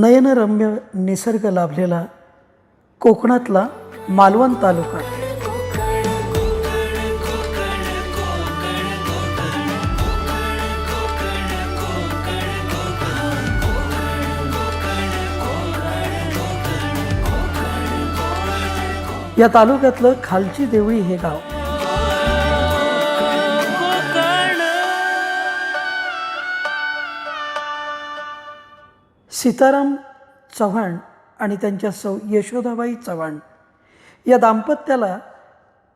नयनरम्य निसर्ग लाभलेला कोकणातला मालवण तालुका. या तालुक्यातलं खालची देवळी हे गाव सीताराम चव्हाण आणि त्यांच्या सौ यशोदाबाई चव्हाण या दाम्पत्याला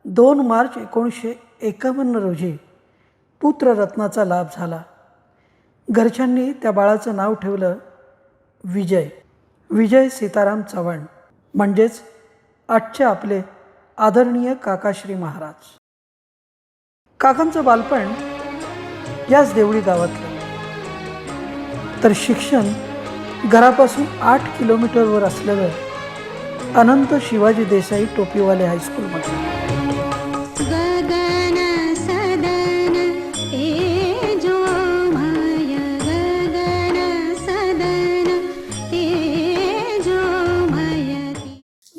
2 मार्च 1951 रोजी पुत्ररत्नाचा लाभ झाला. घरच्यांनी त्या बाळाचं नाव ठेवलं विजय सीताराम चव्हाण, म्हणजेच आजचे आपले आदरणीय काकाश्री महाराज. काकांचं बालपण याच देवळी गावातलं, तर शिक्षण घरापासून 8 किलोमीटरवर असलेलं अनंत शिवाजी देसाई टोपीवाले हायस्कूलमध्ये.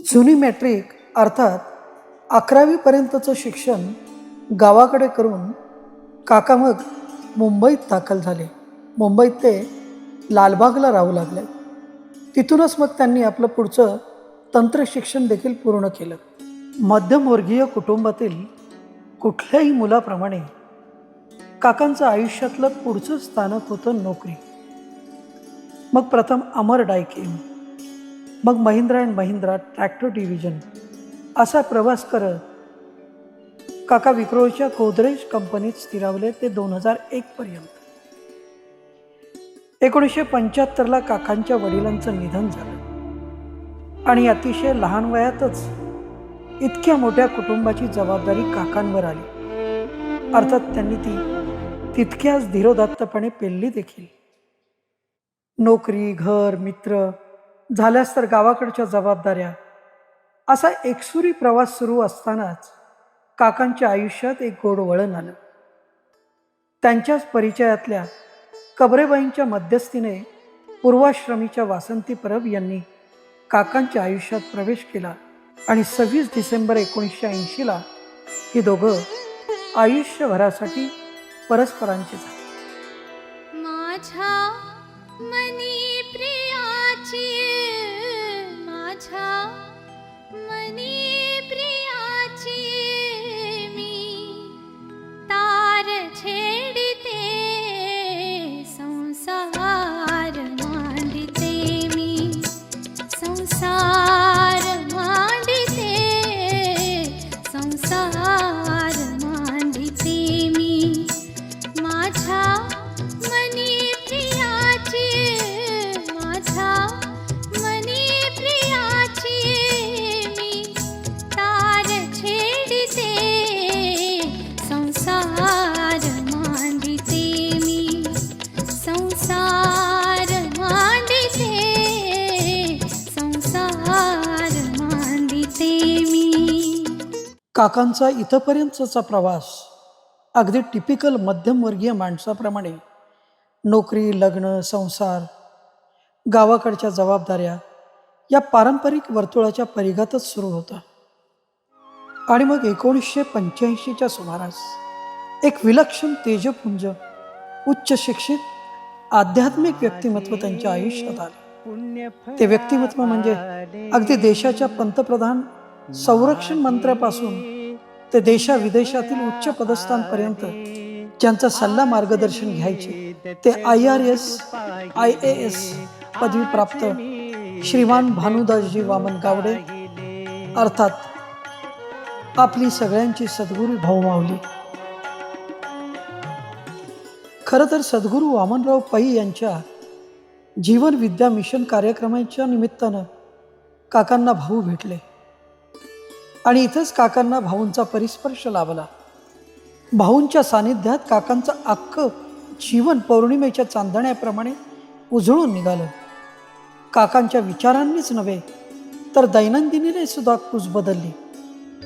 जुनी मॅट्रिक अर्थात 11वी पर्यंतचं शिक्षण गावाकडे करून काका मग मुंबईत दाखल झाले. मुंबईत ते लालबागला राहू लागले. तिथूनच मग त्यांनी आपलं पुढचं तंत्रशिक्षण देखील पूर्ण केलं. मध्यमवर्गीय कुटुंबातील कुठल्याही मुलाप्रमाणे काकांचं आयुष्यातलं पुढचं स्थानक होतं नोकरी. मग प्रथम अमर डायकेम, मग Mahindra and Mahindra tractor division असा प्रवास करत काका विक्रोळच्या गोदरेज कंपनीत स्थिरावले ते 2001 पर्यंत. 1975ला काकांच्या वडिलांचं निधन झालं आणि अतिशय लहान वयातच इतक्या मोठ्या कुटुंबाची जबाबदारी काकांवर आली. अर्थात त्यांनी ती तितक्याच धीरोदात्तपणे पेलली देखील. नोकरी, घर, मित्र, झाल्यास तर गावाकडच्या जबाबदाऱ्या असा एकसुरी प्रवास सुरू असतानाच काकांच्या आयुष्यात एक गोड वळण आलं. त्यांच्याच परिचयातल्या कबरेबाईंच्या मध्यस्थीने पूर्वाश्रमीच्या वासंती परब यांनी काकांच्या आयुष्यात प्रवेश केला आणि 26 डिसेंबर 1980ला ही दोघं आयुष्यभरासाठी परस्परांचे झाले. माझ्या मनी प्रियाची, माझ्या मनी प्रियाची मी तार छेडते, संसार मांडते मी, संसार मांडते, संसार मांडते मी. माझ्या मनी प्रियाची, माझ्या मनी प्रियाची मी तार छेडते, संसार मांडते मी, संसार मांडते, संसार मांडते मी. काकांचा इथपर्यंतचा प्रवास अगदी टिपिकल मध्यमवर्गीय माणसाप्रमाणे नोकरी, लग्न, संसार, गावाकडच्या जबाबदाऱ्या या पारंपरिक वर्तुळाच्या परिघातच सुरू होता. आणि मग 1985च्या सुमारास एक विलक्षण तेजपुंज, उच्च शिक्षित, आध्यात्मिक व्यक्तिमत्व त्यांच्या आयुष्यात आले. ते व्यक्तिमत्व म्हणजे अगदी देशाच्या पंतप्रधान संरक्षण मंत्र्यापासून ते देशाविदेशातील उच्च पदस्थांपर्यंत ज्यांचा सल्ला मार्गदर्शन घ्यायचे ते IRS, IAS पदवी प्राप्त श्रीमान भानुदासजी वामन गावडे, अर्थात आपली सगळ्यांची सद्गुरू भाऊमाऊली. खरं तर सद्गुरू वामनराव पै यांच्या जीवन विद्या मिशन कार्यक्रमाच्या निमित्तानं काकांना भाऊ भेटले आणि इथंच काकांना भाऊंचा परिस्पर्श लाभला. भाऊंच्या सानिध्यात काकांचं अख्खं जीवन पौर्णिमेच्या चांदण्याप्रमाणे उजळून निघालं. काकांच्या विचारांनीच नव्हे तर दैनंदिनीने सुद्धा कूच बदलली.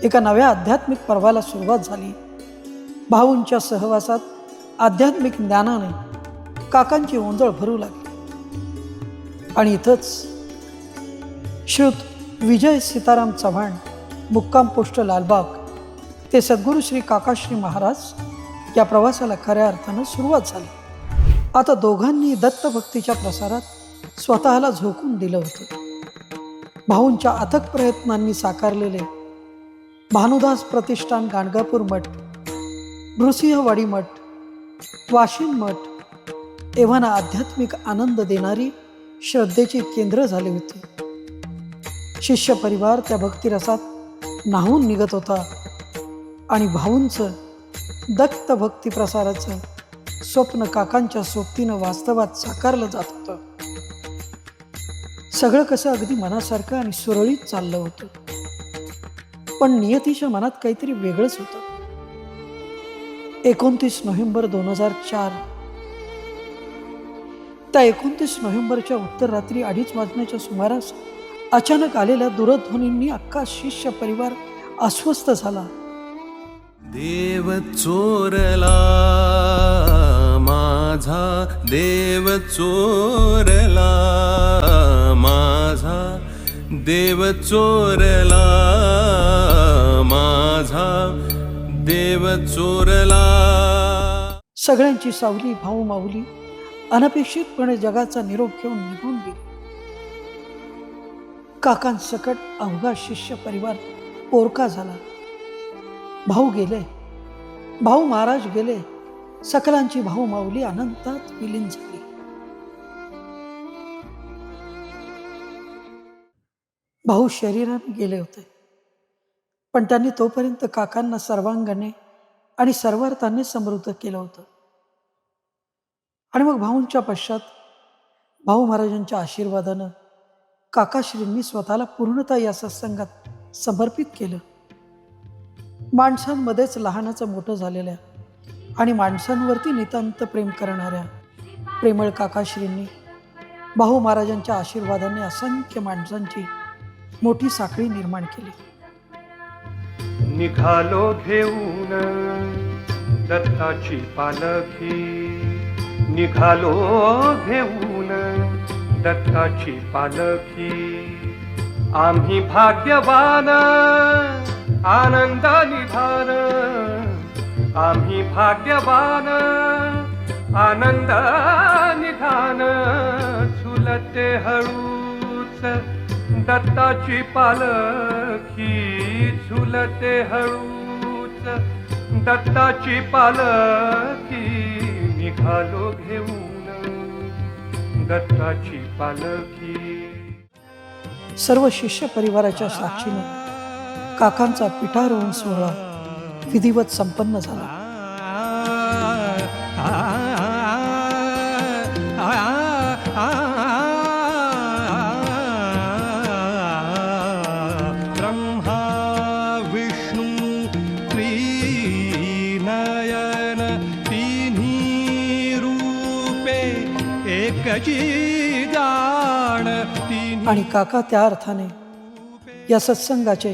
एका नव्या आध्यात्मिक पर्वाला सुरुवात झाली. भाऊंच्या सहवासात आध्यात्मिक ज्ञानाने काकांची ओंजळ भरू लागली. आणि इथंच श्रुत विजय सीताराम चव्हाण, मुक्काम पोस्ट लालबाग ते सद्गुरू श्री काकाश्री महाराज या प्रवासाला खऱ्या अर्थानं सुरुवात झाली. आता दोघांनी दत्तभक्तीच्या प्रसारात स्वतःला झोकून दिलं होतं. भाऊंच्या अथक प्रयत्नांनी साकारलेले भानुदास प्रतिष्ठान गाणगापूर मठ, नृसिंहवाडी मठ, वाशिम मठ एव्हाना आध्यात्मिक आनंद देणारी श्रद्धेची केंद्र झाली होती. शिष्य परिवार त्या भक्तिरसात न्हावून निघत होता आणि भाऊंचं दत्त भक्ती प्रसाराचं स्वप्न काकांच्या सोबतीनं वास्तवात साकारलं जात होतं. सगळं कसं अगदी मनासारखं आणि सुरळीत चाललं होतं. पण नियतीच्या मनात काहीतरी वेगळंच होतं. 29 नोव्हेंबर 2004 त्या 29 नोव्हेंबरच्या उत्तर रात्री 2:30 वाजण्याच्या सुमारास अचानक आलेल्या दूरध्वनींनी अख्खा शिष्य परिवार अस्वस्थ झाला. देव चोरला माझा, देव चोरला माझा, देव चोरला माझा, देव चोरला. सगळ्यांची सावली भाऊ माऊली अनपेक्षितपणे जगाचा निरोप घेऊन निघून गेली. काकांसकट अवघा शिष्य परिवार पोरका झाला. भाऊ गेले, भाऊ महाराज गेले, सकलांची भाऊ माऊली अनंतात विलीन झाली. भाऊ शरीराने गेले होते, पण त्यांनी तोपर्यंत काकांना सर्वांगाने आणि सर्वार्थाने समृद्ध केलं होतं. आणि मग भाऊंच्या पश्चात भाऊ महाराजांच्या आशीर्वादानं काकाश्रींनी स्वतःला पूर्णतः या सत्संगात समर्पित केलं. माणसांमध्येच लहानाचं मोठं झालेल्या आणि माणसांवरती नितांत प्रेम करणाऱ्या प्रेमळ काकाश्रींनी भाऊ महाराजांच्या आशीर्वादाने असंख्य माणसांची मोठी साखळी निर्माण केली. निघालो घेऊन दत्ताची पालखी, निघालो घेऊन दत्ताची पालखी. आम्ही भाग्यवान आनंद निधान, आम्ही भाग्यवान आनंद निधान. झुलते हळूच दत्ताची पालखी, झुलते हळूच दत्ताची पालखी. निघालो घेऊन दत्ताची पालखी. सर्व शिष्य परिवाराच्या साक्षीनं काकांचा पिठारोहण सोहळा विधिवत संपन्न झाला. ब्रह्मा विष्णू त्रिनयन तिन्ही रूपे एकची जाण. आणि काका त्या अर्थाने या सत्संगाचे,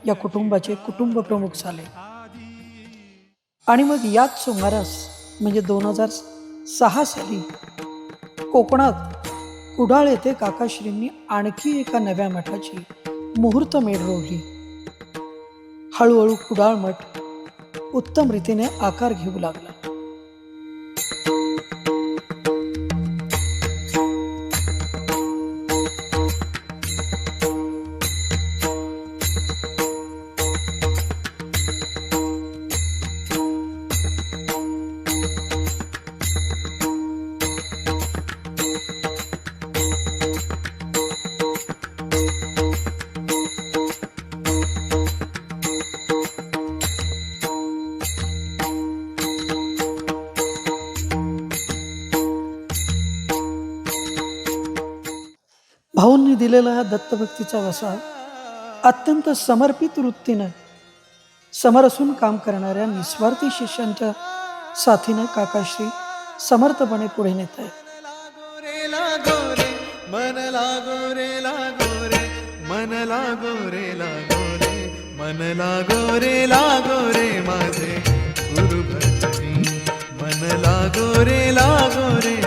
या कुटुंबाचे कुटुंब प्रमुख झाले. आणि मग याच सुमारास म्हणजे 2006 साली कोकणात कुडाळ येथे काकाश्रींनी आणखी एका नव्या मठाची मुहूर्तमेढ रोवली. हळूहळू कुडाळ मठ उत्तम रीतीने आकार घेऊ लागला. भाऊंनी दिलेला हा दत्तभक्तीचा वसा अत्यंत समर्पित वृत्तीनं समरसून काम करणाऱ्या निस्वार्थी शिष्यांच्या साथीनं काकाश्री समर्थपणे पुढे नेत आहे. मन लागो रे लागो रे, मन लागो रे लागो रे, मन लागो रे लागो रे माझे गुरु भजनी. मन लागो रे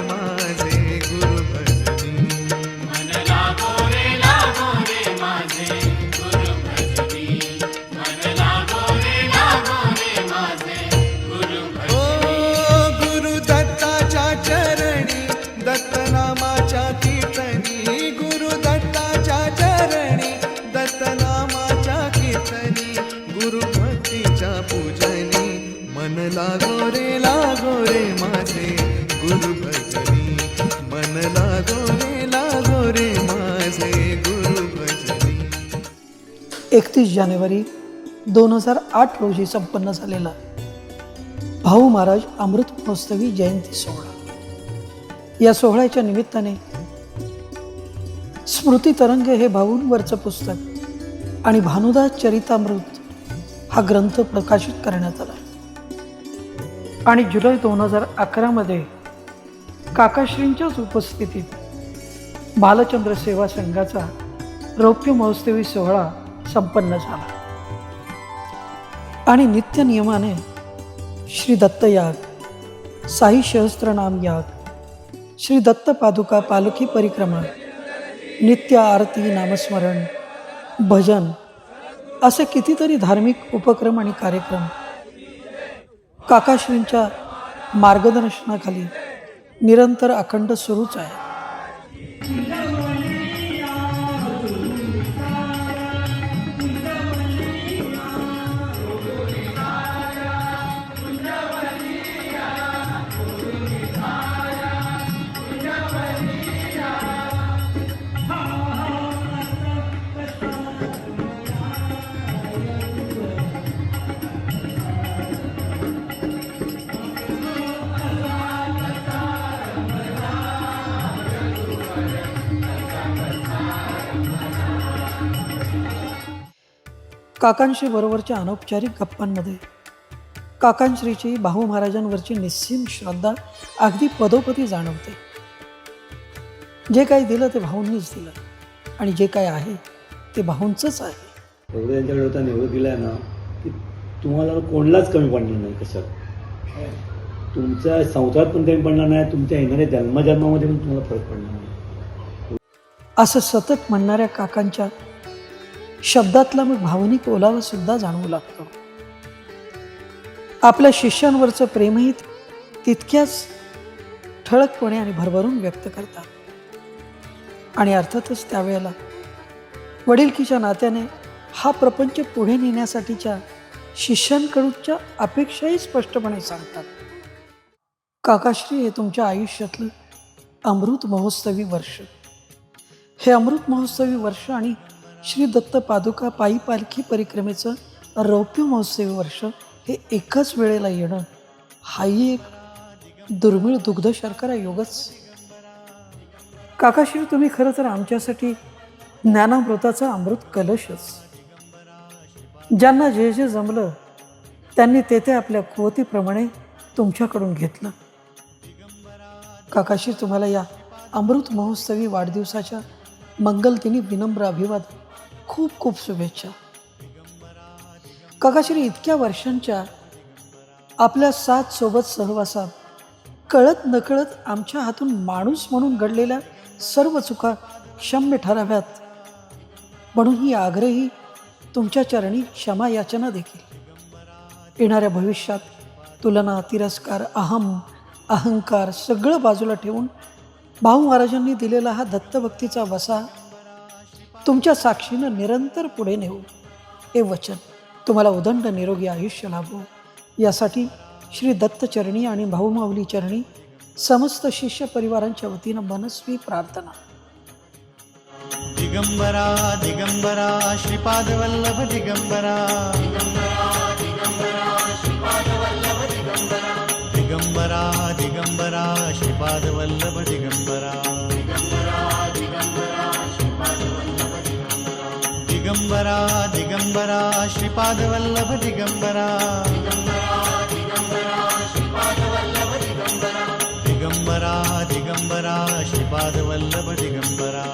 माझे गुरु भजनी. मन लागो रे माझे गुरु भजनी मन लागो रे माझे गुरु भजनी. 31 जानेवारी 2008 रोजी संपन्न झालेला भाऊ महाराज अमृत महोत्सवी जयंती सोहळा. या सोहळ्याच्या निमित्ताने स्मृती तरंग हे भाऊंवरचं पुस्तक आणि भानुदास चरितामृत हा ग्रंथ प्रकाशित करण्यात आला. आणि जुलै 2011 मध्ये काकाश्रींच्याच उपस्थितीत बालचंद्र सेवा संघाचा रौप्य महोत्सवी सोहळा संपन्न झाला. आणि नित्य नियमाने श्री दत्त याग, साई सहस्त्रनाम याग, श्री दत्त पादुका पालखी परिक्रमा, नित्य आरती, नामस्मरण, भजन असे कितीतरी धार्मिक उपक्रम आणि कार्यक्रम काकाश्रींच्या मार्गदर्शनाखाली निरंतर अखंड सुरूच आहे. काकांशी बरोबरच्या अनौपचारिक गप्पांमध्ये काकांश्रीची भाऊ महाराजांवरची निस्सीम श्रद्धा अगदी पदोपदी जाणवते. जे काही दिलं ते भाऊंनीच दिलं आणि जे काय आहे ते भाऊंचंच आहे. एवढं त्यांच्याकडे होता एवढं दिलं आहे ना की तुम्हाला कोणालाच कमी पडणार नाही. कशात तुमच्या संसारात पण कमी पडणार नाही, तुमच्या येणाऱ्या जन्मजन्मामध्ये पण तुम्हाला फरक पडणार नाही. असं सतत म्हणणाऱ्या काकांच्या शब्दातला मग भावनिक ओलावा सुद्धा जाणवू लागतो. आपल्या शिष्यांवरचं प्रेमही तितक्याच ठळकपणे आणि भरभरून व्यक्त करतात. आणि अर्थातच त्यावेळेला वडिलकीच्या नात्याने हा प्रपंच पुढे नेण्यासाठीच्या शिष्यांकडूनच्या अपेक्षाही स्पष्टपणे सांगतात. काकाश्री हे तुमच्या आयुष्यातलं अमृत महोत्सवी वर्ष. हे अमृत महोत्सवी वर्ष आणि श्री दत्त पादुका पायी पालखी परिक्रमेचं रौप्य महोत्सवी वर्ष हे एकाच वेळेला येणं हाही एक दुर्मिळ दुग्ध शर्करा योगच. काकाश्री तुम्ही खरं तर आमच्यासाठी ज्ञानामृताचा अमृत कलशच. ज्यांना जे जे जमलं त्यांनी ते आपल्या कुवतीप्रमाणे तुमच्याकडून घेतलं. काकाश्री तुम्हाला या अमृत महोत्सवी वाढदिवसाच्या मंगलदिनी विनम्र अभिवादन, खूप खूप शुभेच्छा. काकाश्री इतक्या वर्षांच्या आपल्या साथ सोबत सहवासात कळत नकळत आमच्या हातून माणूस म्हणून घडलेल्या सर्व चुका क्षम्य ठराव्यात, म्हणून ही आग्रही तुमच्या चरणी क्षमा याचना देखील. येणाऱ्या भविष्यात तुलना, तिरस्कार, अहंकार सगळं बाजूला ठेवून भाऊ महाराजांनी दिलेला हा दत्तभक्तीचा वसा तुमच्या साक्षीनं निरंतर पुढे नेऊ हे वचन. तुम्हाला उदंड निरोगी आयुष्य लाभो यासाठी श्री दत्तचरणी आणि भाऊ माऊली चरणी समस्त शिष्य परिवारांच्या वतीनं मनस्वी प्रार्थना. दिगंबरा दिगंबरा श्रीपादवल्लभ दिगंबरा दिगंबरा दिगंबरा श्रीपादवल्लभ दिगंबरा दिगंबरा दिगंबरा श्रीपादवल्लभ दिगंबरा दिगंबरा दिगंबरा श्रीपादवल्लभ दिगंबरा.